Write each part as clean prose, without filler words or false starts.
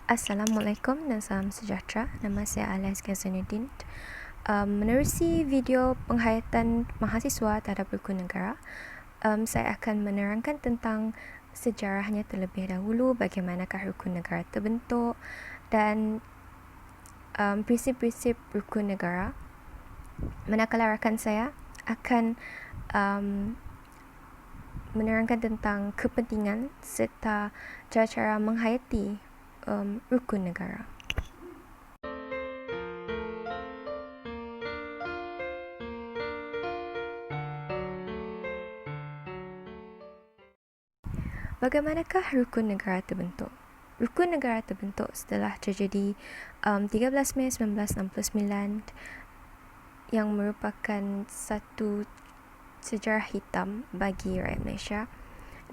Assalamualaikum dan salam sejahtera. Nama saya Alias Ghazanudin. Menerusi video penghayatan mahasiswa terhadap rukun negara, saya akan menerangkan tentang sejarahnya terlebih dahulu, bagaimanakah rukun negara terbentuk dan prinsip-prinsip rukun negara. Manakala rakan saya akan menerangkan tentang kepentingan serta cara-cara menghayati rukun negara. Bagaimanakah rukun negara terbentuk? Rukun negara terbentuk setelah terjadi 13 Mei 1969 yang merupakan satu sejarah hitam bagi rakyat Malaysia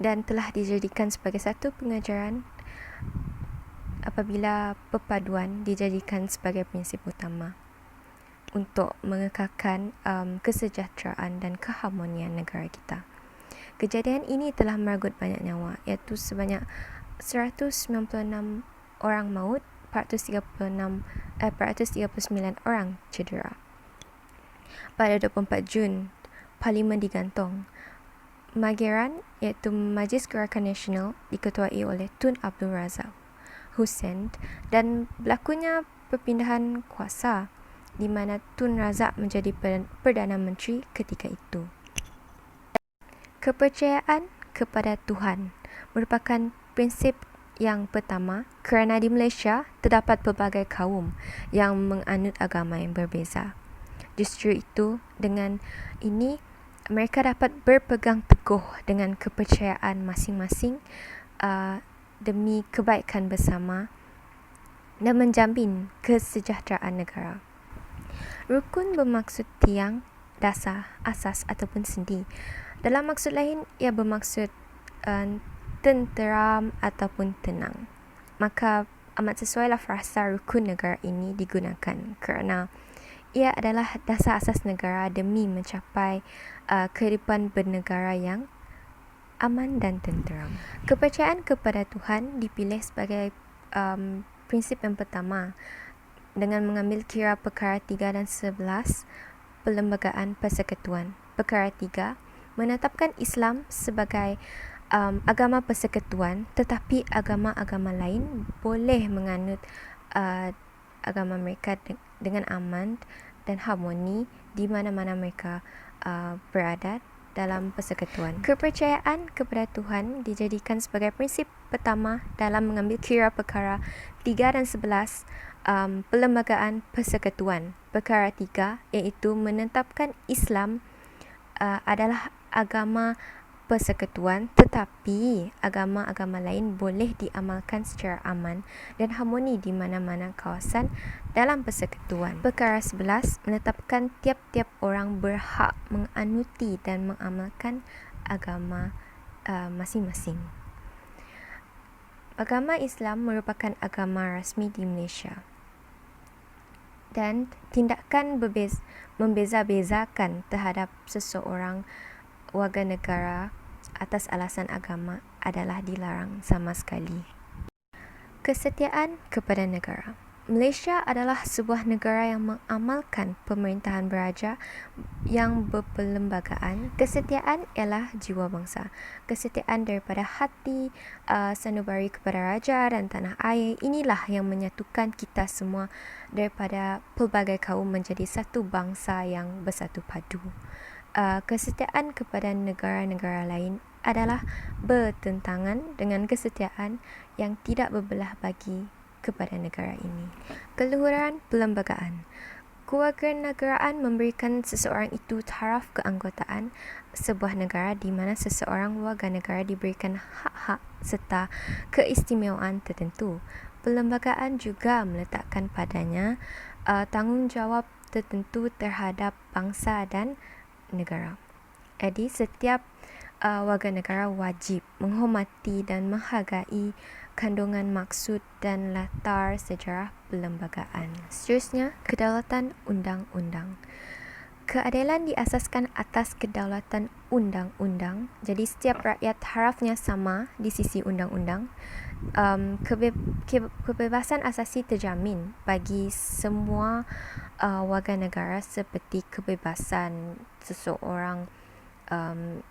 dan telah dijadikan sebagai satu pengajaran apabila perpaduan dijadikan sebagai prinsip utama untuk mengekalkan kesejahteraan dan keharmonian negara kita. Kejadian ini telah merenggut banyak nyawa, iaitu sebanyak 196 orang maut, 439 orang cedera. Pada 24 Jun, Parlimen digantung. Mageran, iaitu Majlis Gerakan Nasional, diketuai oleh Tun Abdul Razak Hussein dan berlakunya perpindahan kuasa di mana Tun Razak menjadi Perdana Menteri ketika itu. Kepercayaan kepada Tuhan merupakan prinsip yang pertama kerana di Malaysia terdapat pelbagai kaum yang menganut agama yang berbeza. Justru itu, dengan ini mereka dapat berpegang teguh dengan kepercayaan masing-masing demi kebaikan bersama dan menjamin kesejahteraan negara. Rukun bermaksud tiang, dasar, asas ataupun sendi. Dalam maksud lain, ia bermaksud tenteram ataupun tenang. Maka amat sesuailah frasa rukun negara ini digunakan kerana ia adalah dasar asas negara demi mencapai kehidupan bernegara yang aman dan tenteram. Kepercayaan kepada Tuhan dipilih sebagai prinsip yang pertama dengan mengambil kira perkara 3 dan 11 Perlembagaan Persekutuan. Perkara 3 menetapkan Islam sebagai agama persekutuan, tetapi agama-agama lain boleh menganut agama mereka dengan aman dan harmoni di mana-mana mereka berada dalam persekutuan. Kepercayaan kepada Tuhan dijadikan sebagai prinsip pertama dalam mengambil kira perkara 3 dan 11 Perlembagaan Persekutuan. Perkara 3 iaitu menetapkan Islam adalah agama persekutuan, tetapi agama-agama lain boleh diamalkan secara aman dan harmoni di mana-mana kawasan dalam persekutuan. Perkara 11 menetapkan tiap-tiap orang berhak menganuti dan mengamalkan agama masing-masing. Agama Islam merupakan agama rasmi di Malaysia dan tindakan membeza-bezakan terhadap seseorang warga negara atas alasan agama adalah dilarang sama sekali. Kesetiaan kepada negara. Malaysia adalah sebuah negara yang mengamalkan pemerintahan beraja yang berperlembagaan. Kesetiaan ialah jiwa bangsa. Kesetiaan daripada hati sanubari kepada raja dan tanah air. Inilah yang menyatukan kita semua daripada pelbagai kaum menjadi satu bangsa yang bersatu padu. Kesetiaan kepada negara-negara lain adalah bertentangan dengan kesetiaan yang tidak berbelah bagi kepada negara ini. Keluhuran perlembagaan. Kewarganegaraan memberikan seseorang itu taraf keanggotaan sebuah negara di mana seseorang warga negara diberikan hak-hak serta keistimewaan tertentu. Perlembagaan juga meletakkan padanya tanggungjawab tertentu terhadap bangsa dan negara. Jadi setiap warga negara wajib menghormati dan menghargai kandungan maksud dan latar sejarah perlembagaan. Seterusnya, kedaulatan undang-undang. Keadilan diasaskan atas kedaulatan undang-undang. Jadi setiap rakyat harafnya sama di sisi undang-undang. Kebebasan asasi terjamin bagi semua warga negara, seperti kebebasan seseorang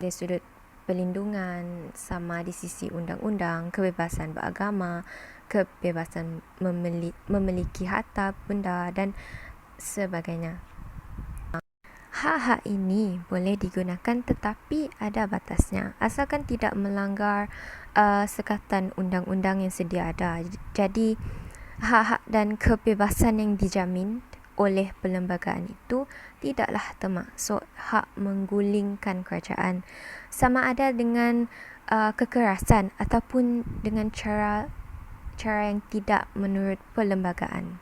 dari sudut perlindungan sama di sisi undang-undang, kebebasan beragama, kebebasan memiliki harta benda dan sebagainya. Hak-hak ini boleh digunakan tetapi ada batasnya, asalkan tidak melanggar sekatan undang-undang yang sedia ada. Jadi hak-hak dan kebebasan yang dijamin oleh perlembagaan itu tidaklah termaksud hak menggulingkan kerajaan, sama ada dengan kekerasan ataupun dengan cara yang tidak menurut perlembagaan.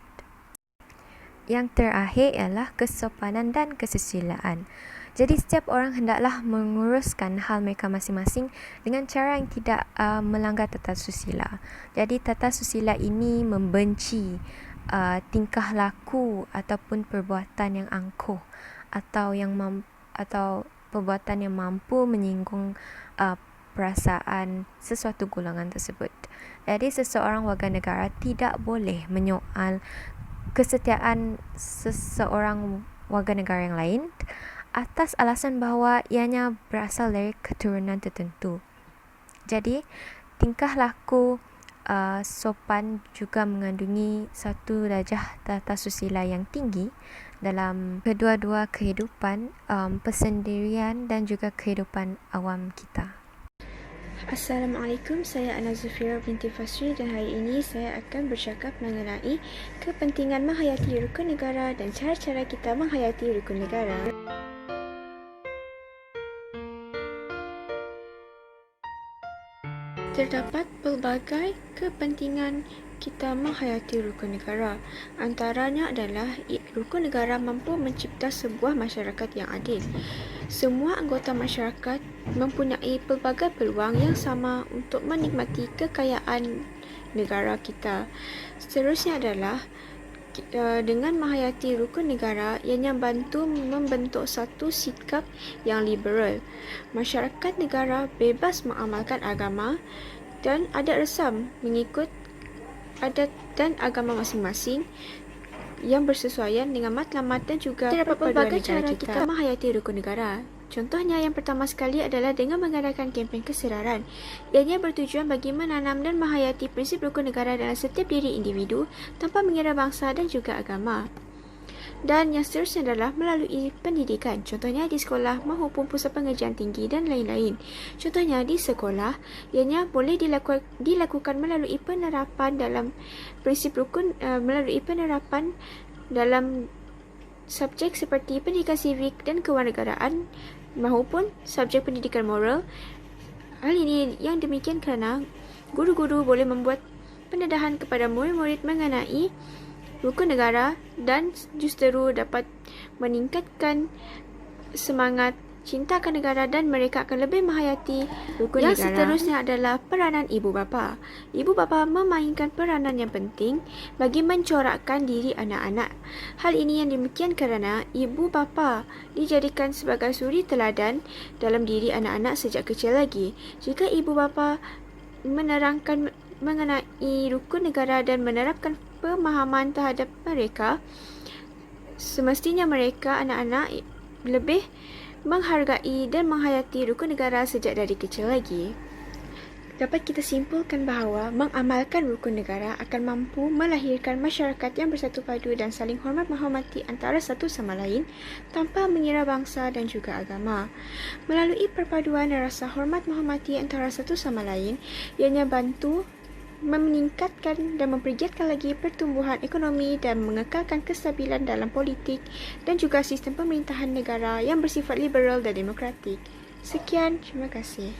Yang terakhir ialah kesopanan dan kesusilaan. Jadi setiap orang hendaklah menguruskan hal mereka masing-masing dengan cara yang tidak melanggar tata susila. Jadi tata susila ini membenci tingkah laku ataupun perbuatan yang angkuh atau perbuatan yang mampu menyinggung perasaan sesuatu golongan tersebut. Jadi seseorang warga negara tidak boleh menyoal kesetiaan seseorang warga negara yang lain atas alasan bahawa ianya berasal dari keturunan tertentu. Jadi, tingkah laku sopan juga mengandungi satu darjah tata susila yang tinggi dalam kedua-dua kehidupan persendirian dan juga kehidupan awam kita. Assalamualaikum, saya Ana Zufira binti Fasri dan hari ini saya akan bercakap mengenai kepentingan menghayati rukun negara dan cara-cara kita menghayati rukun negara. Terdapat pelbagai kepentingan kita menghayati rukun negara. Antaranya adalah rukun negara mampu mencipta sebuah masyarakat yang adil. Semua anggota masyarakat mempunyai pelbagai peluang yang sama untuk menikmati kekayaan negara kita. Seterusnya adalah dengan menghayati rukun negara, ianya bantu membentuk satu sikap yang liberal. Masyarakat negara bebas mengamalkan agama dan adat resam mengikut adat dan agama masing-masing yang bersesuaian dengan matlamat dan juga pelbagai cara kita menghayati rukun negara. Contohnya yang pertama sekali adalah dengan mengadakan kempen kesedaran. Ianya bertujuan bagi menanam dan menghayati prinsip rukun negara dalam setiap diri individu tanpa mengira bangsa dan juga agama. Dan yang seterusnya adalah melalui pendidikan. Contohnya di sekolah maupun pusat pengajian tinggi dan lain-lain. Contohnya di sekolah, ianya boleh dilakukan melalui penerapan dalam prinsip rukun, melalui penerapan dalam subjek seperti pendidikan sivik dan kewarganegaraan maupun subjek pendidikan moral. Hal ini yang demikian kerana guru-guru boleh membuat pendedahan kepada murid-murid mengenai rukun negara dan justeru dapat meningkatkan semangat cinta akan negara dan mereka akan lebih menghayati rukun negara. Yang seterusnya adalah peranan ibu bapa. Ibu bapa memainkan peranan yang penting bagi mencorakkan diri anak-anak. Hal ini yang demikian kerana ibu bapa dijadikan sebagai suri teladan dalam diri anak-anak sejak kecil lagi. Jika ibu bapa menerangkan mengenai rukun negara dan menerapkan pemahaman terhadap mereka, semestinya mereka anak-anak lebih menghargai dan menghayati rukun negara sejak dari kecil lagi. Dapat kita simpulkan bahawa mengamalkan rukun negara akan mampu melahirkan masyarakat yang bersatu padu dan saling hormat menghormati antara satu sama lain tanpa mengira bangsa dan juga agama. Melalui perpaduan dan rasa hormat menghormati antara satu sama lain, ianya bantu meningkatkan dan mempergiatkan lagi pertumbuhan ekonomi dan mengekalkan kestabilan dalam politik dan juga sistem pemerintahan negara yang bersifat liberal dan demokratik. Sekian, terima kasih.